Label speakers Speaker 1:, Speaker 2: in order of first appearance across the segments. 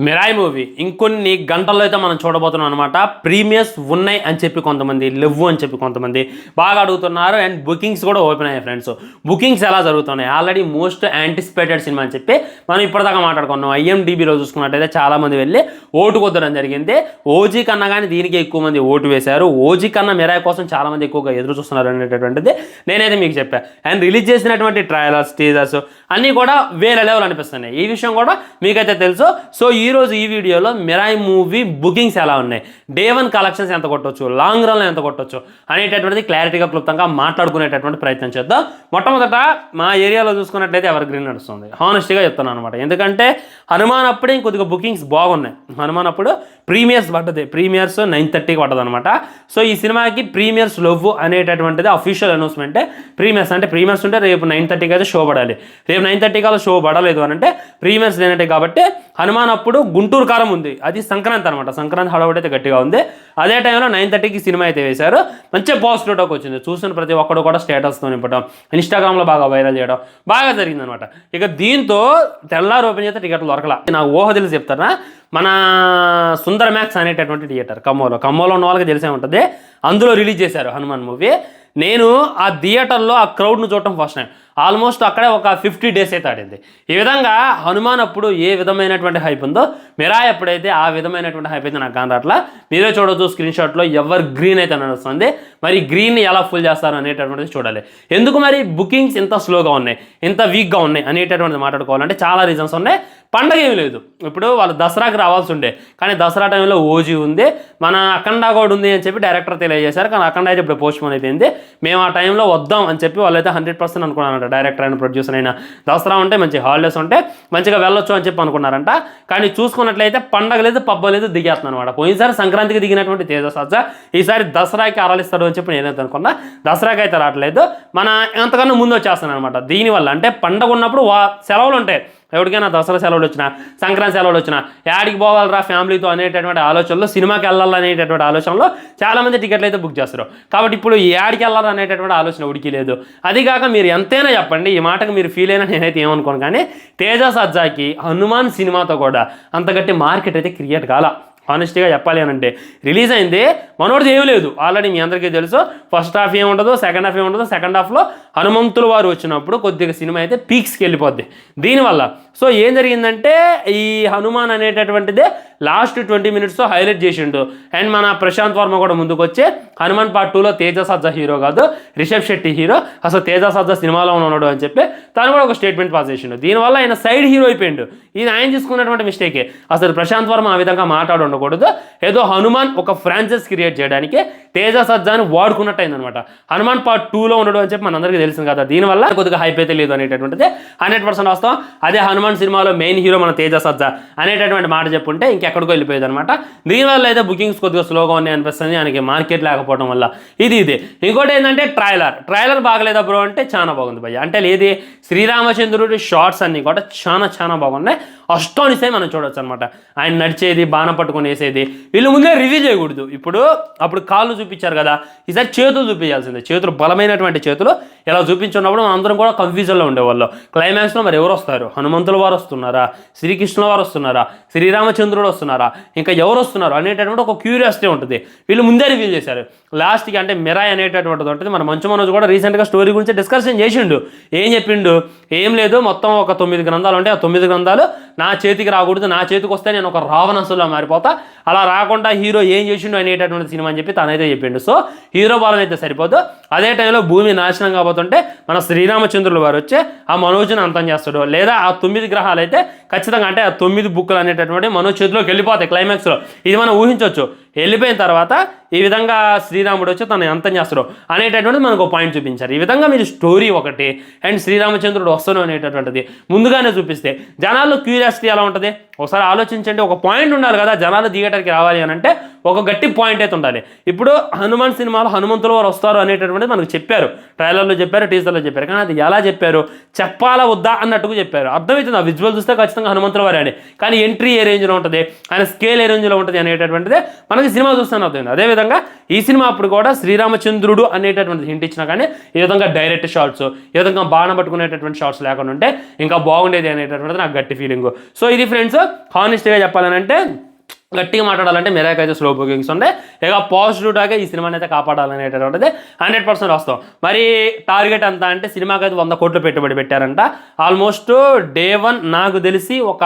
Speaker 1: Mirai movie ఇంకొన్ని గంటల్లో అయితే మనం చూడబోతున్నాం అనమాట. ప్రీమియర్స్ ఉన్నాయి అని చెప్పి కొంతమంది, లేవు అని చెప్పి కొంతమంది బాగా అడుగుతున్నారు. అండ్ బుకింగ్స్ కూడా ఓపెన్ అయ్యాయి ఫ్రెండ్స్. బుకింగ్స్ ఎలా జరుగుతున్నాయి, ఆల్రెడీ మోస్ట్ యాంటిసిపేటెడ్ సినిమా అని చెప్పి మనం ఇప్పటిదాకా మాట్లాడుకున్నాం. ఐఎండిబిలో చూసుకున్నట్టయితే చాలామంది వెళ్ళి ఓటు కొద్దడం జరిగింది. ఓజీ కన్నా కానీ దీనికి ఎక్కువ మంది ఓటు వేశారు. ఓజీ కన్నా మిరాయి కోసం చాలామంది ఎక్కువగా ఎదురు చూస్తున్నారు అనేటటువంటిది నేనైతే మీకు చెప్పాను. అండ్ రిలీజ్ చేసినటువంటి ట్రయలర్స్, టీజర్స్ అన్నీ కూడా వేరే లెవెల్ అనిపిస్తున్నాయి. ఈ విషయం కూడా మీకైతే తెలుసు. సో ఈరోజు ఈ వీడియోలో మిరాయి మూవీ బుకింగ్స్ ఎలా ఉన్నాయి, డే 1 కలెక్షన్స్ ఎంత కొట్టవచ్చు, లాంగ్ రన్లో ఎంత కొట్టవచ్చు అనేటటువంటిది క్లారిటీగా క్లుప్తంగా మాట్లాడుకునేటటువంటి ప్రయత్నం చేద్దాం. మొట్టమొదట మా ఏరియాలో చూసుకున్నట్లయితే ఎవర్ గ్రీన్ నడుస్తుంది. హానెస్ట్గా చెప్తున్నాను అనమాట. ఎందుకంటే హనుమాన్ అప్పుడే ఇంకొద్దిగా బుకింగ్స్ బాగున్నాయి. హనుమాన్ అప్పుడు ప్రీమియర్స్ పడ్డది, ప్రీమియర్స్ 9:30కి పడ్డది అనమాట. సో ఈ సినిమాకి ప్రీమియర్స్ లవ్వు అనేటటువంటిది అఫీషియల్ అనౌన్స్మెంటే. ప్రీమియర్స్ అంటే ప్రీమియర్స్ ఉంటే రేపు 9:30కి అయితే షో పడాలి. రేపు 9:30కి అలా షో పడలేదు అని అంటే ప్రీమియర్స్ లేనట్టే. కాబట్టి హనుమాన్ అప్పుడు గుంటూరు కారం ఉంది, అది సంక్రాంతి అనమాట. సంక్రాంతి హడావుడి అయితే గట్టిగా ఉంది. అదే టైంలో 9:30కి సినిమా అయితే వేశారు. మంచిగా పాజిటివ్ టాక్ వచ్చింది. చూసిన ప్రతి ఒక్కడు కూడా స్టేటస్తో నింపడం, ఇన్స్టాగ్రామ్లో బాగా వైరల్ చేయడం బాగా జరిగిందనమాట. ఇక దీంతో తెల్లారు ఓపెన్ చేస్తే టికెట్లు దొరకలా. నాకు ఊహ తెలిసి చెప్తారా, మన సుందర్ మ్యాక్స్ అనేటటువంటి థియేటర్ ఖమ్మంలో ఉన్న వాళ్ళకి తెలిసే ఉంటుంది. అందులో రిలీజ్ చేశారు హనుమాన్ మూవీ. నేను ఆ థియేటర్లో ఆ క్రౌడ్ను చూడటం ఫస్ట్ టైం. ఆల్మోస్ట్ అక్కడే ఒక 50 days అయితే ఆడింది. ఈ విధంగా హనుమాన్ అప్పుడు ఏ విధమైనటువంటి హైప్ ఉందో మిరాయి అప్పుడైతే ఆ విధమైనటువంటి హైప్ అయితే నాకు కానట్లా. మీరే చూడవచ్చు స్క్రీన్ షాట్లో ఎవర్ గ్రీన్ అయితే నడుస్తుంది. మరి గ్రీన్ ఎలా ఫుల్ చేస్తారు అనేటటువంటిది చూడాలి. ఎందుకు మరి బుకింగ్స్ ఇంత స్లోగా ఉన్నాయి, ఇంత వీక్గా ఉన్నాయి అనేటటువంటిది మాట్లాడుకోవాలంటే చాలా రీజన్స్ ఉన్నాయి. పండగ ఏమి లేదు. ఇప్పుడు వాళ్ళు దసరాకి రావాల్సి ఉండే, కానీ దసరా టైంలో ఓజీ ఉంది, మన అఖండ కూడా ఉంది అని చెప్పి డైరెక్టర్ తెలియజేశారు. కానీ అఖండ అయితే ఇప్పుడు పోస్ట్ పోన్ అయిపోయింది. మేము ఆ టైంలో వద్దాం అని చెప్పి వాళ్ళైతే 100% అనుకున్నారంట. డైరెక్టర్ అయినా ప్రొడ్యూసర్ అయినా దసరా ఉంటే మంచి హాలిడేస్ ఉంటే మంచిగా వెళ్ళొచ్చు అని చెప్పి అనుకున్నారంట. కానీ చూసుకున్నట్లయితే పండగ లేదు, పబ్బ లేదు, దిగేస్తున్నాను అనమాట. పోయినసారి సంక్రాంతికి దిగినటువంటి తేజ సజ్జా ఈసారి దసరాకి అరలిస్తాడు అని చెప్పి నేనైతే అనుకున్నా. దసరాకి అయితే రావట్లేదు, మన ఎంతకన్నా ముందు వచ్చేస్తాను అనమాట. దీనివల్ల అంటే పండగ ఉన్నప్పుడు సెలవులు ఉంటాయి. ఎవరికైనా దసరా సెలవులు వచ్చినా, సంక్రాంతి సెలవులు వచ్చినా యాడికి పోవాలరా ఫ్యామిలీతో అనేటటువంటి ఆలోచనలో, సినిమాకి వెళ్ళాలనేటటువంటి ఆలోచనలో చాలామంది టికెట్లు అయితే బుక్ చేస్తారు. కాబట్టి ఇప్పుడు యాడికి వెళ్ళాలి అనేటటువంటి ఆలోచన ఉడికి లేదు. అదిగాక మీరు ఎంతైనా చెప్పండి, ఈ మాటకు మీరు ఫీల్ అయినా నేనైతే ఏమనుకోను. కానీ తేజ సజ్జాకి హనుమాన్ సినిమాతో కూడా అంత గట్టి మార్కెట్ అయితే క్రియేట్ కాల. హానెస్ట్గా చెప్పాలి అని అంటే రిలీజ్ అయింది, మనోడిది ఏం లేదు. ఆల్రెడీ మీ అందరికీ తెలుసు ఫస్ట్ హాఫ్ ఏముంటుందో, సెకండ్ హాఫ్ ఏముంటుందో. సెకండ్ హాఫ్లో హనుమంతుల వారు వచ్చినప్పుడు కొద్దిగా సినిమా అయితే పీక్స్కి వెళ్ళిపోద్ది. దీనివల్ల సో ఏం జరిగిందంటే ఈ హనుమాన్ అనేటటువంటిదే లాస్ట్ 20 minutes హైలైట్ చేసిండు. అండ్ మన ప్రశాంత్ వర్మ కూడా ముందుకు వచ్చి హనుమాన్ పార్ట్ 2లో తేజ సజ్జా హీరో కాదు, రిషబ్ శెట్టి హీరో, అసలు తేజ సజ్జా సినిమాలో ఉన్నాడు అని చెప్పి తను కూడా ఒక స్టేట్మెంట్ పాస్ చేసిండు. దీనివల్ల ఆయన సైడ్ హీరో అయిపోయిండు. ఇది ఆయన తీసుకున్నటువంటి మిస్టేకే. అసలు ప్రశాంత్ వర్మ ఆ విధంగా మాట్లాడు ఉండకూడదు. ఏదో హనుమాన్ ఒక ఫ్రాంచైజ్ క్రియేట్ చేయడానికి తేజ సజ్జాని వాడుకున్నట్టు అయిందనమాట. హనుమాన్ పార్ట్ 2లో ఉండడం అని చెప్పి మనందరికీ తెలిసింది కదా. దీనివల్ల కొద్దిగా హైప్ అయితే లేదు అనేటటువంటిది 100% వాస్తవం. అదే హనుమాన్ సినిమాలో మెయిన్ హీరో మన తేజ సజ్జా అనేటటువంటి మాట చెప్పుంటే ఇంకెక్కడికో వెళ్ళిపోయేది అనమాట. దీనివల్ల అయితే బుకింగ్స్ కొద్దిగా స్లోగా ఉన్నాయి అనిపిస్తుంది, ఆయనకి మార్కెట్ లేకపోవడం వల్ల. ఇది ఇంకోటి ఏంటంటే ట్రైలర్ బాగలేదా బ్రో అంటే చాలా బాగుంది భయ్య. అంటే లేదు, శ్రీరామచంద్రుడి షార్ట్స్ అన్నీ కూడా చాలా బాగున్నాయి. అస్టానిసే మనం చూడొచ్చు అనమాట. ఆయన నడిచేది, బాణం పట్టుకొని వేసేది వీళ్ళు ముందే రివ్యూ చేయకూడదు. అప్పుడు కాళ్ళు చూపించారు కదా, ఈసారి చేతులు చూపించాల్సిందే. చేతులు బలమైనటువంటి చేతులు ఇలా చూపించున్నప్పుడు మనం అందరం కూడా కన్ఫ్యూజన్లో ఉండేవాళ్ళు. క్లైమాక్స్లో మరి ఎవరు వస్తారు, హనుమంతుల వారు వస్తున్నారా, శ్రీకృష్ణుల వారు వస్తున్నారా, శ్రీరామచంద్రుడు వస్తున్నారా, ఇంకా ఎవరు వస్తున్నారు అనేటటువంటి ఒక క్యూరియాసిటీ ఉంటుంది. వీళ్ళు ముందే రివ్యూ చేశారు. లాస్ట్కి అంటే మిరాయి అనేటటువంటిది ఉంటుంది. మన మంచు మనోజ్ కూడా రీసెంట్గా స్టోరీ గురించి డిస్కషన్ చేసిండు. ఏం చెప్పిండు, ఏం లేదు, మొత్తం ఒక 9 గ్రంథాలు ఉంటాయి. ఆ 9 గ్రంథాలు నా చేతికి రాకూడదు, నా చేతికి వస్తే నేను ఒక రావణాసులా మారిపోతా, అలా రాకుండా హీరో ఏం చేసిండు అనేటటువంటి సినిమా అని చెప్పి తనైతే చెప్పిండు. సో హీరో బలం అయితే సరిపోదు. అదే టైంలో భూమి నాశనం కాబోతుంటే మన శ్రీరామచంద్రుల వారు వచ్చి ఆ మనోజ్ని అంతం చేస్తాడు. లేదా ఆ 9 గ్రహాలు అయితే ఖచ్చితంగా అంటే ఆ 9 బుక్కులు అనేటటువంటి మనోజ్ చేతిలోకి వెళ్ళిపోతాయి క్లైమాక్స్లో. ఇది మనం ఊహించవచ్చు. వెళ్ళిపోయిన తర్వాత ఈ విధంగా శ్రీరాముడు వచ్చి తను అంతం చేస్తాడు అనేటటువంటిది మనకు ఒక పాయింట్ చూపించారు. ఈ విధంగా మీరు స్టోరీ ఒకటి అండ్ శ్రీరామచంద్రుడు వస్తాను అనేటటువంటిది ముందుగానే చూపిస్తే జనాల్లో క్యూరియాసిటీ ఎలా ఉంటుంది ఒకసారి ఆలోచించండి. ఒక పాయింట్ ఉండాలి కదా జనాలు థియేటర్కి రావాలి అని అంటే, ఒక గట్టి పాయింట్ అయితే ఉండాలి. ఇప్పుడు హనుమాన్ సినిమాలో హనుమంతుల వారు వస్తారు అనేటటువంటిది మనకు చెప్పారు, ట్రైలర్లో చెప్పారు, టీజర్లో చెప్పారు. కానీ అది ఎలా చెప్పారు, చెప్పాలా వద్దా అన్నట్టుగా చెప్పారు. అర్థమవుతుంది, ఆ విజువల్ చూస్తే ఖచ్చితంగా హనుమంతుల వారే అని. కానీ ఎంట్రీ ఏ రేంజ్లో ఉంటుంది, ఆయన స్కేల్ ఏ రేంజ్లో ఉంటుంది అనేటటువంటిది మనకు మనకి సినిమా చూస్తాను అవుతుంది. అదేవిధంగా ఈ సినిమా అప్పుడు కూడా శ్రీరామచంద్రుడు అనేటటువంటి హింట్ ఇచ్చినా కానీ ఈ విధంగా డైరెక్ట్ షార్ట్స్, ఈ విధంగా బాణం పట్టుకునేటటువంటి షార్ట్స్ లేకుండా ఉంటే ఇంకా బాగుండేది అనేటటువంటిది నాకు గట్టి ఫీలింగ్. సో ఇది ఫ్రెండ్స్, హానెస్ట్గా చెప్పాలనంటే గట్టిగా మాట్లాడాలంటే మిరాక్ అయితే స్లో బుకింగ్స్ ఉండే, ఇక పాజిటివ్ టాకే ఈ సినిమాని అయితే కాపాడాలనేటటువంటిది 100% వస్తాం. మరి టార్గెట్ ఎంత అంటే సినిమాకి అయితే 100 కోట్లు పెట్టుబడి పెట్టారంట. ఆల్మోస్ట్ డే 1 నాకు తెలిసి ఒక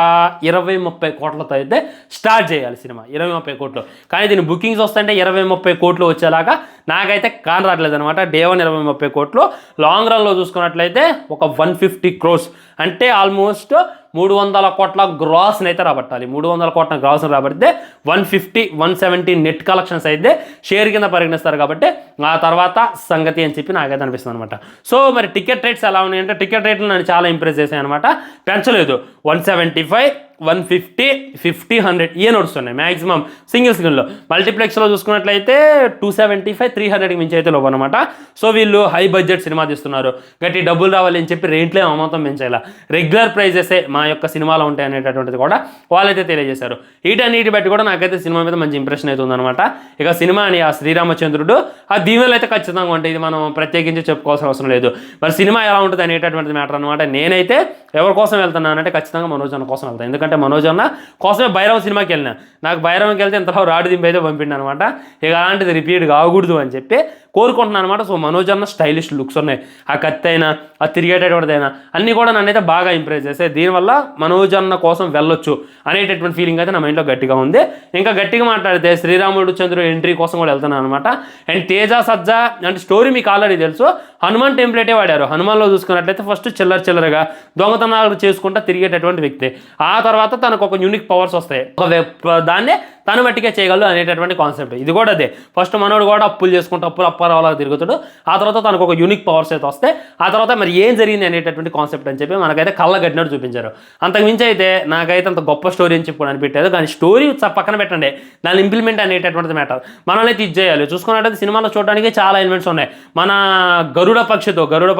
Speaker 1: 20-30 కోట్లతో అయితే స్టార్ట్ చేయాలి సినిమా, 20-30 కోట్లు. కానీ దీని బుకింగ్స్ వస్తుంటే 20-30 కోట్లు వచ్చేలాగా నాకైతే కాన్ రావట్లేదు అనమాట. డే 1 20-30 కోట్లు, లాంగ్ రన్లో చూసుకున్నట్లయితే ఒక 150 crores అంటే ఆల్మోస్ట్ 300 కోట్ల గ్రాస్ని అయితే రాబట్టాలి. 300 కోట్ల గ్రాస్ని రాబడితే 150-170 నెట్ కలెక్షన్స్ అయితే షేర్ కింద పరిగణిస్తారు. కాబట్టి ఆ తర్వాత సంగతి అని చెప్పి నాకైతే అనిపిస్తుంది అనమాట. సో మరి టికెట్ రేట్స్ ఎలా ఉన్నాయంటే, టికెట్ రేట్లు నన్ను చాలా ఇంప్రెస్ చేశాయి అనమాట. పెంచలేదు, 175, 150, 50, 100 ఇవే నడుస్తున్నాయి మ్యాక్సిమం సింగిల్ స్క్రీన్లో. మల్టీప్లెక్స్లో చూసుకున్నట్లయితే 275, 300కి మించి అయితే లోపు అనమాట. సో వీళ్ళు హై బడ్జెట్ సినిమా తీస్తున్నారు, గట్టి డబ్బులు రావాలి అని చెప్పి రేట్లే అమాంతం పెంచేలా, రెగ్యులర్ ప్రైజెసే మా యొక్క సినిమాలో ఉంటాయి అనేటటువంటిది కూడా వాళ్ళైతే తెలియజేశారు. వీటన్నిటి బట్టి కూడా నాకైతే సినిమా మీద మంచి ఇంప్రెషన్ అవుతుంది అనమాట. ఇక సినిమా అని ఆ శ్రీరామచంద్రుడు ఆ దీవెనలు అయితే ఖచ్చితంగా ఉంటాయి, ఇది మనం ప్రత్యేకించి చెప్పుకోవాల్సిన అవసరం లేదు. మరి సినిమా ఎలా ఉంటుంది అనేటటువంటిది మ్యాటర్ అనమాట. నేనైతే ఎవరి కోసం వెళ్తున్నానంటే ఖచ్చితంగా మనోజ్ అన్న కోసం వెళ్తాను. ఎందుకంటే మనోజ్ అన్న కోసమే భైరవ సినిమాకి వెళ్ళినా, నాకు భైరవంకి వెళ్తే ఇంతలో రాడు దింపి అయితే పంపిండు అనమాట. ఇక అలాంటిది రిపీట్ కాకూడదు అని చెప్పి కోరుకుంటున్నాను అనమాట. సో మనోజ్ అన్న స్టైలిష్ లుక్స్ ఉన్నాయి, ఆ కత్తి అయినా ఆ తిరిగేటటువంటిదైనా అన్నీ కూడా నన్ను అయితే బాగా ఇంప్రెస్ చేస్తాయి. దీనివల్ల మనోజ్ అన్న కోసం వెళ్ళొచ్చు అనేటటువంటి ఫీలింగ్ అయితే నా మైండ్లో గట్టిగా ఉంది. ఇంకా గట్టిగా మాట్లాడితే శ్రీరాముడు చంద్రుడు ఎంట్రీ కోసం కూడా వెళ్తున్నాను అనమాట. అండ్ తేజ సజ్జా అంటే స్టోరీ మీకు ఆల్రెడీ తెలుసు, హనుమాన్ టెంప్లెటే వాడారు. హనుమాన్లో చూసుకున్నట్లయితే ఫస్ట్ చిల్లరగా దొంగతనాలు చేసుకుంటా తిరిగేటటువంటి వ్యక్తి, ఆ తర్వాత తనకు ఒక యూనిక్ పవర్స్ వస్తాయి, దాన్నే తను మట్టికే చేయగలరు అనేటటువంటి కాన్సెప్ట్. ఇది కూడా అదే, ఫస్ట్ మనోడు కూడా అప్పులు చేసుకుంటూ అప్పారావులా తిరుగుతాడు, ఆ తర్వాత తనకు ఒక యూనిక్ పవర్స్ అయితే వస్తాయి, ఆ తర్వాత మరి ఏం జరిగింది అనేటటువంటి కాన్సెప్ట్ అని చెప్పి మనకైతే కళ్ళ గట్టినట్టు చూపించారు. అంతకుమించి అయితే నాకైతే అంత గొప్ప స్టోరీ అని చెప్పి అనిపించలేదు. కానీ స్టోరీ పక్కన పెట్టండి, దాని ఇంప్లిమెంట్ అనేటటువంటిది మ్యాటర్. మనల్ని అయితే ఇది చేయాలి. చూసుకున్నట్టయితే సినిమాలో చూడడానికి చాలా ఎలిమెంట్స్ ఉన్నాయి. మన గరుడ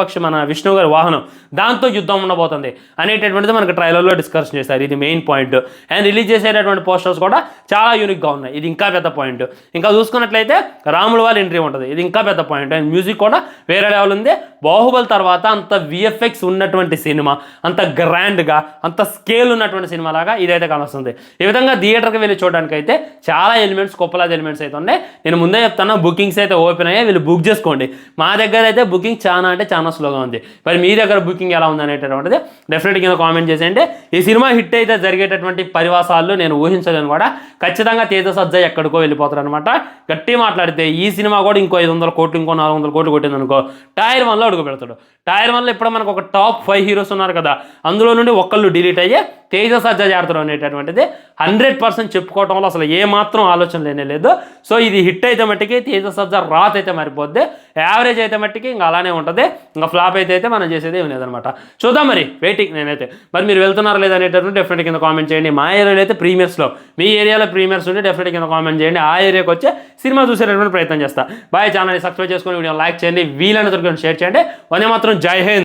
Speaker 1: పక్షి మన విష్ణు గారి వాహనం, దాంతో యుద్ధం ఉండబోతుంది అనేటటువంటిది మనకు ట్రైలర్లో డిస్కషన్ చేశారు. ఇది మెయిన్ పాయింట్. అండ్ రిలీజ్ చేసేటటువంటి పోస్టర్స్ కూడా చాలా యూనిక్గా ఉన్నాయి, ఇది ఇంకా పెద్ద పాయింట్. ఇంకా చూసుకున్నట్లయితే రాముల వాళ్ళ ఎంట్రీ ఉంటుంది, ఇది ఇంకా పెద్ద పాయింట్. అండ్ మ్యూజిక్ కూడా వేరే లెవెల్ ఉంది. బాహుబలి తర్వాత అంత విఎఫ్ఎక్స్ ఉన్నటువంటి సినిమా, అంత గ్రాండ్గా అంత స్కేల్ ఉన్నటువంటి సినిమా లాగా ఇదైతే కానొస్తుంది. ఈ విధంగా థియేటర్కి వెళ్ళి చూడడానికి అయితే చాలా ఎలిమెంట్స్, గొప్పలాది ఎలిమెంట్స్ అయితే ఉన్నాయి. నేను ముందే చెప్తాను, బుకింగ్స్ అయితే ఓపెన్ అయ్యాయి, వీళ్ళు బుక్ చేసుకోండి. మా దగ్గర అయితే బుకింగ్ చాలా అంటే చాలా స్లోగా ఉంది. మరి మీ దగ్గర బుకింగ్ ఎలా ఉంది అనేటటువంటిది డెఫినెట్గా కింద కామెంట్ చేసేయండి. ఈ సినిమా హిట్ అయితే జరిగేటటువంటి పరివాసాలు నేను ఊహించలేను కూడా. ఖచ్చితంగా తేజ సజ్జ ఎక్కడికో వెళ్ళిపోతారు అనమాట. గట్టి మాట్లాడితే ఈ సినిమా కూడా ఇంకో 500 కోట్లు, ఇంకో 400 కోట్లు కొట్టింది అనుకో, టైర్ 1లో అడుగు పెడతాడు. టైర్ 1లో ఇప్పుడు మనకు ఒక టాప్ 5 హీరోస్ ఉన్నారు కదా, అందులో నుండి ఒక్కళ్ళు డిలీట్ అయ్యే తేజ సజ్జ చేస్తారు అనేటటువంటిది 100% చెప్పుకోవటంలో అసలు ఏమాత్రం ఆలోచన లేనే లేదు. సో ఇది హిట్ అయితే మట్టికి తేజ సజ్జ రాత్ అయితే మారిపోద్ది, యావరేజ్ అయితే మట్టికి ఇంకా అలానే ఉంటుంది. ఇంకా ఫ్లాప్ అయితే మనం చేసేది ఏం లేదనమాట. చూద్దాం, మరి వెయిటింగ్ నేనైతే. మరి మీరు వెళ్తున్నారా లేదా అనేటటువంటి డెఫినెట్ కింద కామెంట్ చేయండి. మా ఏరియాలో అయితే ప్రీమియర్స్లో, మీ ఏరియాలో ప్రీమియర్స్ ఉంటే డెఫినెట్ కింద కామెంట్ చేయండి. ఆ ఏరియాకి వచ్చే సినిమా చూసేటటువంటి ప్రయత్నం చేస్తా. బాయ్, ఛానల్ని సబ్స్క్రైబ్ చేసుకొని వీడియో లైక్ చేయండి, వీలైనంత షేర్ చేయండి. వందే మాత్రం, జై హింద్.